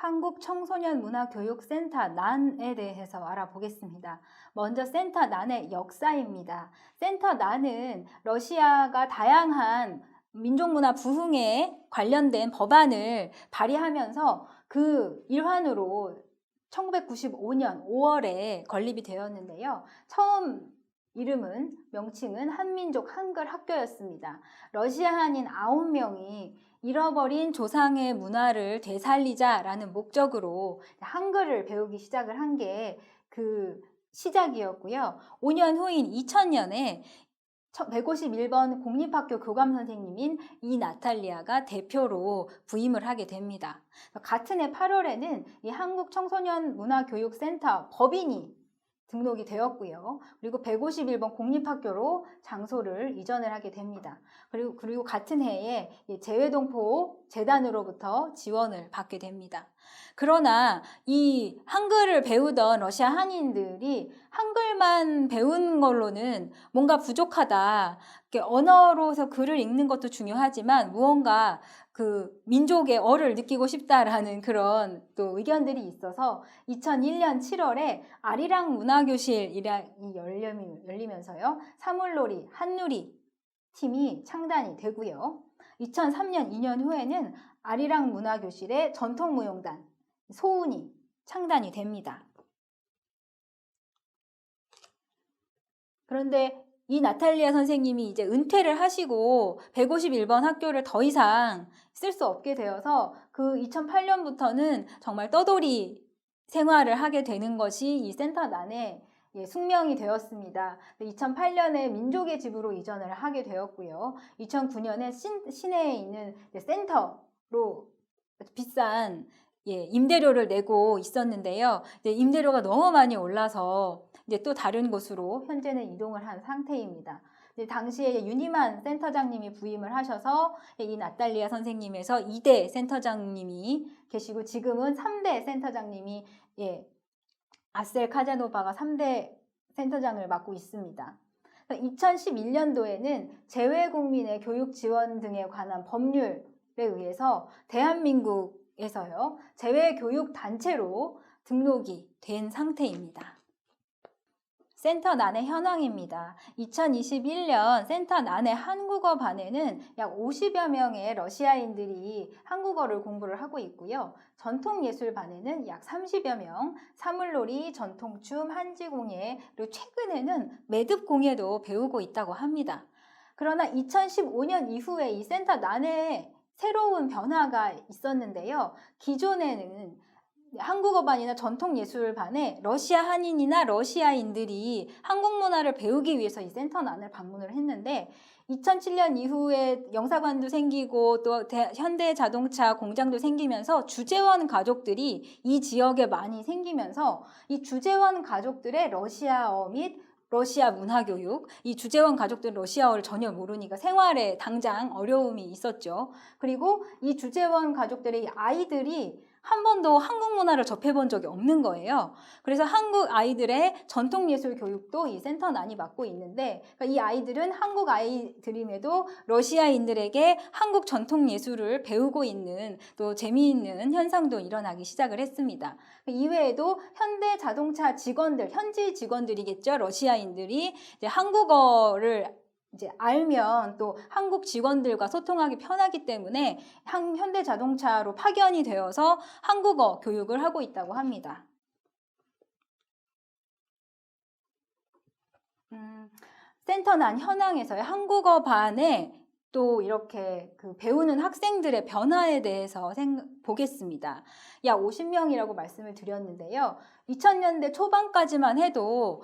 한국청소년문화교육센터 난에 대해서 알아보겠습니다. 먼저 센터 난의 역사입니다. 센터 난은 러시아가 다양한 민족문화 부흥에 관련된 법안을 발의하면서 그 일환으로 1995년 5월에 건립이 되었는데요. 처음 명칭은 한민족 한글 학교였습니다. 러시아 한인 9명이 잃어버린 조상의 문화를 되살리자라는 목적으로 한글을 배우기 시작을 한 게 그 시작이었고요. 5년 후인 2000년에 151번 공립학교 교감 선생님인 이 나탈리아가 대표로 부임을 하게 됩니다. 같은 해 8월에는 이 한국청소년문화교육센터 법인이 등록이 되었고요. 그리고 151번 공립학교로 장소를 이전을 하게 됩니다. 그리고 같은 해에 재외동포 재단으로부터 지원을 받게 됩니다. 그러나 이 한글을 배우던 러시아 한인들이 한글만 배운 걸로는 뭔가 부족하다. 언어로서 글을 읽는 것도 중요하지만 무언가 그 민족의 어를 느끼고 싶다라는 그런 또 의견들이 있어서 2001년 7월에 아리랑 문화교실이 열리면서요. 사물놀이, 한누리 팀이 창단이 되고요. 2003년 2년 후에는 아리랑 문화교실의 전통무용단 소운이 창단이 됩니다. 그런데 이 나탈리아 선생님이 이제 은퇴를 하시고 151번 학교를 더 이상 쓸 수 없게 되어서 그 2008년부터는 정말 떠돌이 생활을 하게 되는 것이 이 센터 난의 숙명이 되었습니다. 2008년에 민족의 집으로 이전을 하게 되었고요. 2009년에 시내에 있는 센터로 비싼 임대료를 내고 있었는데요. 임대료가 너무 많이 올라서 이제 또 다른 곳으로 현재는 이동을 한 상태입니다. 당시에 유니만 센터장님이 부임을 하셔서 이 나탈리아 선생님에서 2대 센터장님이 계시고 지금은 3대 센터장님이 아셀 카자노바가 3대 센터장을 맡고 있습니다. 2011년도에는 재외국민의 교육 지원 등에 관한 법률에 의해서 대한민국에서요 재외교육단체로 등록이 된 상태입니다. 센터 난의 현황입니다. 2021년 센터 난의 한국어 반에는 약 50여 명의 러시아인들이 한국어를 공부를 하고 있고요. 전통예술 반에는 약 30여 명, 사물놀이, 전통춤, 한지공예, 그리고 최근에는 매듭공예도 배우고 있다고 합니다. 그러나 2015년 이후에 이 센터 난에 새로운 변화가 있었는데요. 기존에는 한국어반이나 전통예술반에 러시아 한인이나 러시아인들이 한국 문화를 배우기 위해서 이 센터 난을 방문을 했는데 2007년 이후에 영사관도 생기고 또 현대자동차 공장도 생기면서 주재원 가족들이 이 지역에 많이 생기면서 이 주재원 가족들의 러시아어 및 러시아 문화교육, 이 주재원 가족들은 러시아어를 전혀 모르니까 생활에 당장 어려움이 있었죠. 그리고 이 주재원 가족들의 아이들이 한 번도 한국 문화를 접해본 적이 없는 거예요. 그래서 한국 아이들의 전통예술 교육도 이 센터 난이 맡고 있는데 그러니까 이 아이들은 한국 아이들임에도 러시아인들에게 한국 전통예술을 배우고 있는 또 재미있는 현상도 일어나기 시작을 했습니다. 이외에도 현대자동차 직원들, 현지 직원들이겠죠. 러시아인들이 이제 한국어를 이제 알면 또 한국 직원들과 소통하기 편하기 때문에 현대자동차로 파견이 되어서 한국어 교육을 하고 있다고 합니다. 센터 난 현황에서의 한국어 반에 또 이렇게 배우는 학생들의 변화에 대해서 보겠습니다. 약 50명이라고 말씀을 드렸는데요. 2000년대 초반까지만 해도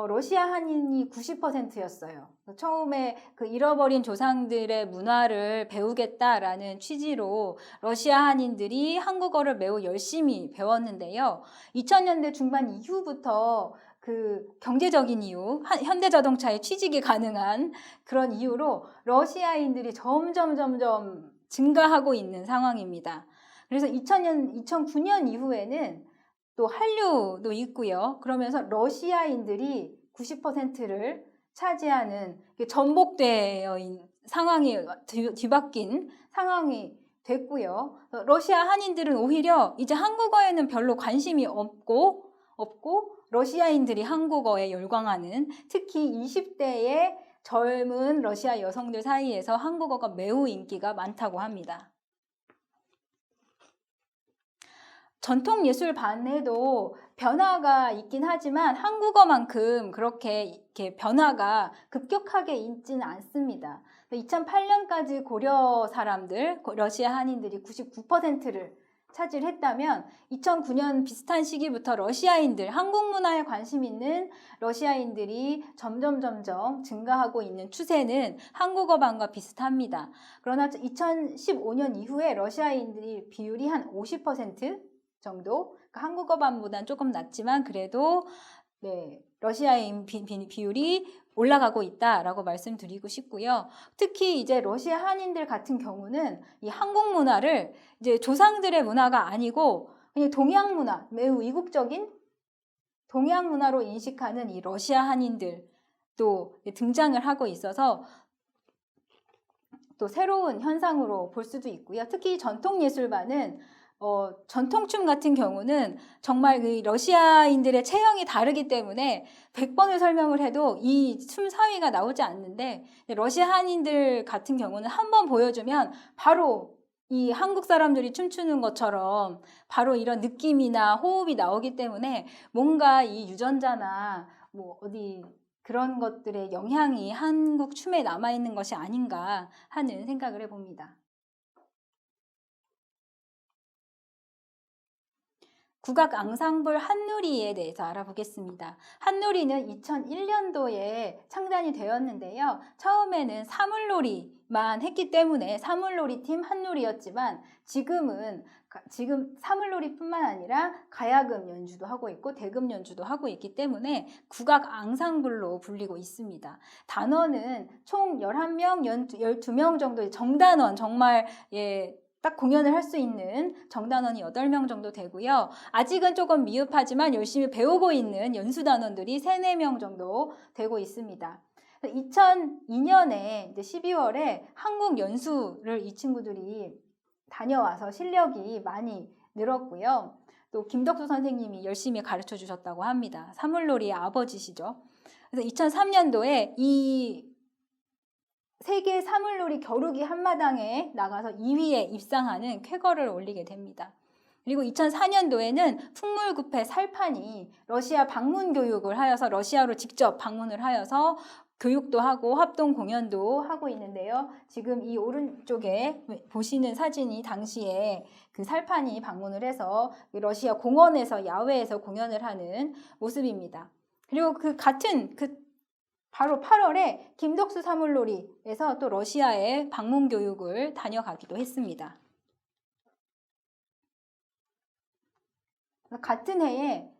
러시아 한인이 90%였어요. 처음에 잃어버린 조상들의 문화를 배우겠다라는 취지로 러시아 한인들이 한국어를 매우 열심히 배웠는데요. 2000년대 중반 이후부터 경제적인 이유, 현대자동차에 취직이 가능한 그런 이유로 러시아인들이 점점 증가하고 있는 상황입니다. 그래서 2009년 이후에는 또 한류도 있고요. 그러면서 러시아인들이 90%를 차지하는 전복되어 있는 상황이 뒤바뀐 상황이 됐고요. 러시아 한인들은 오히려 이제 한국어에는 별로 관심이 없고 러시아인들이 한국어에 열광하는, 특히 20대의 젊은 러시아 여성들 사이에서 한국어가 매우 인기가 많다고 합니다. 전통예술반에도 변화가 있긴 하지만 한국어만큼 그렇게 변화가 급격하게 있지는 않습니다. 2008년까지 고려 사람들, 러시아 한인들이 99%를 차지했다면 2009년 비슷한 시기부터 러시아인들, 한국 문화에 관심 있는 러시아인들이 점점 증가하고 있는 추세는 한국어반과 비슷합니다. 그러나 2015년 이후에 러시아인들이 비율이 한 50% 정도, 그러니까 한국어반보다는 조금 낮지만 그래도 러시아인 비율이 올라가고 있다라고 말씀드리고 싶고요. 특히 이제 러시아 한인들 같은 경우는 이 한국 문화를 이제 조상들의 문화가 아니고 그냥 동양 문화, 매우 이국적인 동양 문화로 인식하는 이 러시아 한인들도 등장을 하고 있어서 또 새로운 현상으로 볼 수도 있고요. 특히 전통예술반은 전통춤 같은 경우는 정말 그 러시아인들의 체형이 다르기 때문에 100번을 설명을 해도 이 춤 사위가 나오지 않는데, 러시아 한인들 같은 경우는 한번 보여주면 바로 이 한국 사람들이 춤추는 것처럼 바로 이런 느낌이나 호흡이 나오기 때문에 뭔가 이 유전자나 뭐 어디 그런 것들의 영향이 한국 춤에 남아있는 것이 아닌가 하는 생각을 해봅니다. 국악 앙상블 한누리에 대해서 알아보겠습니다. 한누리는 2001년도에 창단이 되었는데요. 처음에는 사물놀이만 했기 때문에 사물놀이팀 한누리였지만 지금 사물놀이뿐만 아니라 가야금 연주도 하고 있고 대금 연주도 하고 있기 때문에 국악 앙상블로 불리고 있습니다. 단원은 총 11명, 12명 정도의 정단원, 정말 딱 공연을 할 수 있는 정단원이 8명 정도 되고요. 아직은 조금 미흡하지만 열심히 배우고 있는 연수단원들이 3, 4명 정도 되고 있습니다. 2002년에 12월에 한국 연수를 이 친구들이 다녀와서 실력이 많이 늘었고요. 또 김덕수 선생님이 열심히 가르쳐 주셨다고 합니다. 사물놀이의 아버지시죠. 그래서 2003년도에 이 세계 사물놀이 겨루기 한마당에 나가서 2위에 입상하는 쾌거를 올리게 됩니다. 그리고 2004년도에는 풍물구패 살판이 러시아 방문 교육을 하여서 러시아로 직접 방문을 하여서 교육도 하고 합동 공연도 하고 있는데요. 지금 이 오른쪽에 보시는 사진이 당시에 그 살판이 방문을 해서 러시아 공원에서 야외에서 공연을 하는 모습입니다. 그리고 바로 8월에 김덕수 사물놀이에서 또 러시아에 방문 교육을 다녀가기도 했습니다. 같은 해에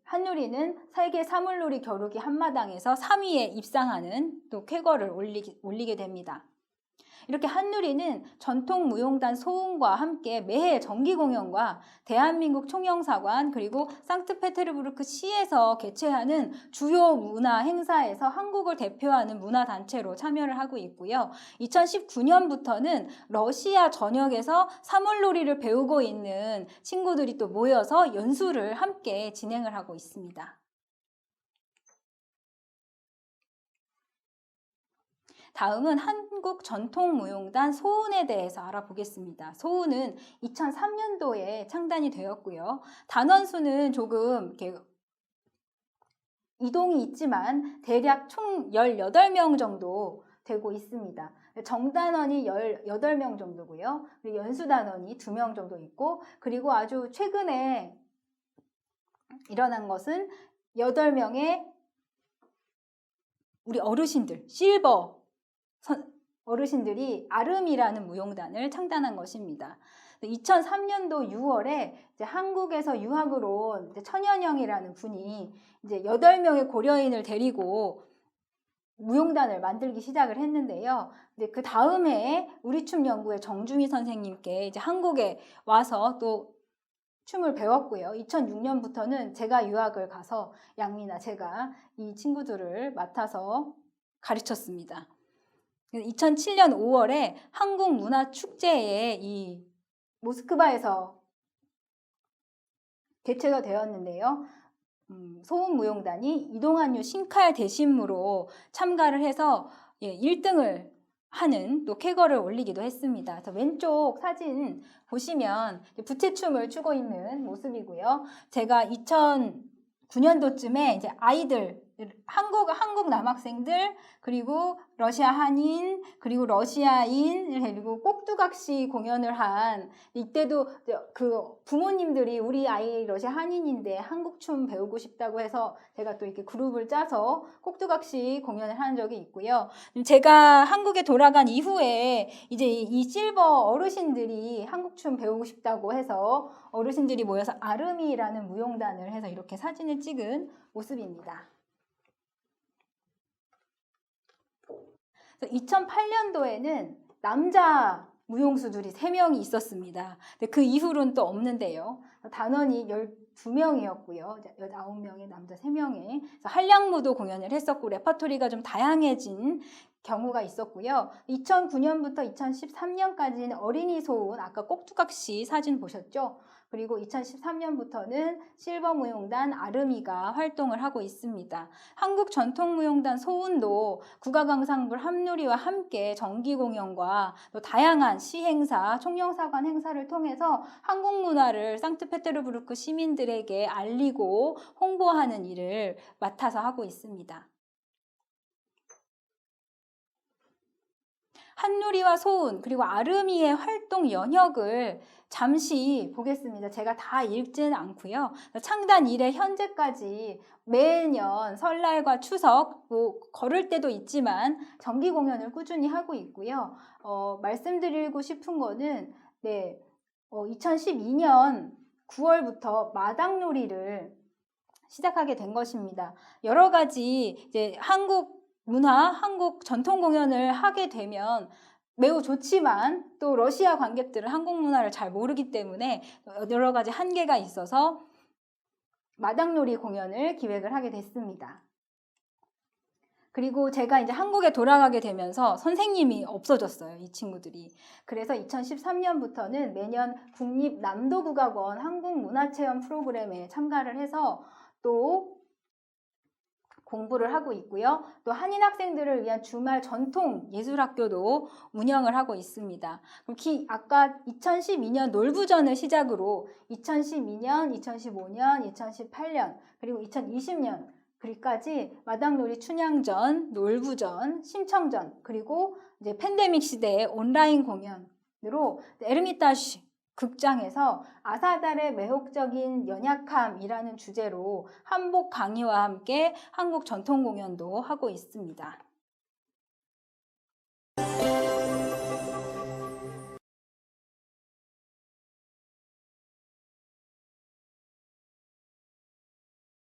한누리는 세계 사물놀이 겨루기 한마당에서 3위에 입상하는 또 쾌거를 올리게 됩니다. 이렇게 한누리는 전통무용단 소음과 함께 매해 정기공연과 대한민국 총영사관 그리고 상트페테르부르크 시에서 개최하는 주요 문화 행사에서 한국을 대표하는 문화단체로 참여를 하고 있고요. 2019년부터는 러시아 전역에서 사물놀이를 배우고 있는 친구들이 또 모여서 연수를 함께 진행을 하고 있습니다. 다음은 한국전통무용단 소운에 대해서 알아보겠습니다. 소운은 2003년도에 창단이 되었고요. 단원수는 조금 이렇게 이동이 있지만 대략 총 18명 정도 되고 있습니다. 정단원이 18명 정도고요. 그리고 연수단원이 2명 정도 있고, 그리고 아주 최근에 일어난 것은 8명의 우리 어르신들, 실버 어르신들이 아름이라는 무용단을 창단한 것입니다. 2003년도 6월에 이제 한국에서 유학을 온 천연영이라는 분이 이제 8명의 고려인을 데리고 무용단을 만들기 시작을 했는데요. 이제 그 다음 해에 우리춤연구회 정중희 선생님께 이제 한국에 와서 또 춤을 배웠고요. 2006년부터는 제가 유학을 가서 양미나 제가 이 친구들을 맡아서 가르쳤습니다. 2007년 5월에 한국문화축제에 이 모스크바에서 개최가 되었는데요. 소음무용단이 이동한유 신칼 대신무로 참가를 해서 1등을 하는 또 쾌거를 올리기도 했습니다. 왼쪽 사진 보시면 부채춤을 추고 있는 모습이고요. 제가 2009년도쯤에 이제 아이들, 한국 남학생들, 그리고 러시아 한인, 그리고 러시아인, 그리고 꼭두각시 공연을 한, 이때도 그 부모님들이 우리 아이 러시아 한인인데 한국 춤 배우고 싶다고 해서 제가 또 이렇게 그룹을 짜서 꼭두각시 공연을 한 적이 있고요. 제가 한국에 돌아간 이후에 이제 이 실버 어르신들이 한국 춤 배우고 싶다고 해서 어르신들이 모여서 아르미라는 무용단을 해서 이렇게 사진을 찍은 모습입니다. 2008년도에는 남자 무용수들이 3명이 있었습니다. 근데 그 이후로는 또 없는데요. 단원이 12명이었고요. 19명의 남자 3명의 한량무도 공연을 했었고 레퍼토리가 좀 다양해진 경우가 있었고요. 2009년부터 2013년까지는 어린이 소운, 아까 꼭두각시 사진 보셨죠? 그리고 2013년부터는 실버무용단 아르미가 활동을 하고 있습니다. 한국전통무용단 소운도 국가강상불 함누리와 함께 정기공연과 또 다양한 시행사, 총영사관 행사를 통해서 한국 문화를 상트페테르부르크 시민들에게 알리고 홍보하는 일을 맡아서 하고 있습니다. 한누리와 소운 그리고 아르미의 활동 연역을 잠시 보겠습니다. 제가 다 읽지는 않고요. 창단 이래 현재까지 매년 설날과 추석, 뭐 걸을 때도 있지만 정기 공연을 꾸준히 하고 있고요. 말씀드리고 싶은 거는 2012년 9월부터 마당놀이를 시작하게 된 것입니다. 여러 가지 이제 한국 문화, 한국 전통 공연을 하게 되면 매우 좋지만 또 러시아 관객들은 한국 문화를 잘 모르기 때문에 여러 가지 한계가 있어서 마당놀이 공연을 기획을 하게 됐습니다. 그리고 제가 이제 한국에 돌아가게 되면서 선생님이 없어졌어요, 이 친구들이. 그래서 2013년부터는 매년 국립남도국악원 한국문화체험 프로그램에 참가를 해서 또 공부를 하고 있고요. 또 한인 학생들을 위한 주말 전통 예술학교도 운영을 하고 있습니다. 그럼 아까 2012년 놀부전을 시작으로 2012년, 2015년, 2018년 그리고 2020년 까지 마당놀이 춘향전, 놀부전, 신청전 그리고 이제 팬데믹 시대의 온라인 공연으로 에르미타슈 극장에서 아사달의 매혹적인 연약함이라는 주제로 한복 강의와 함께 한국 전통 공연도 하고 있습니다.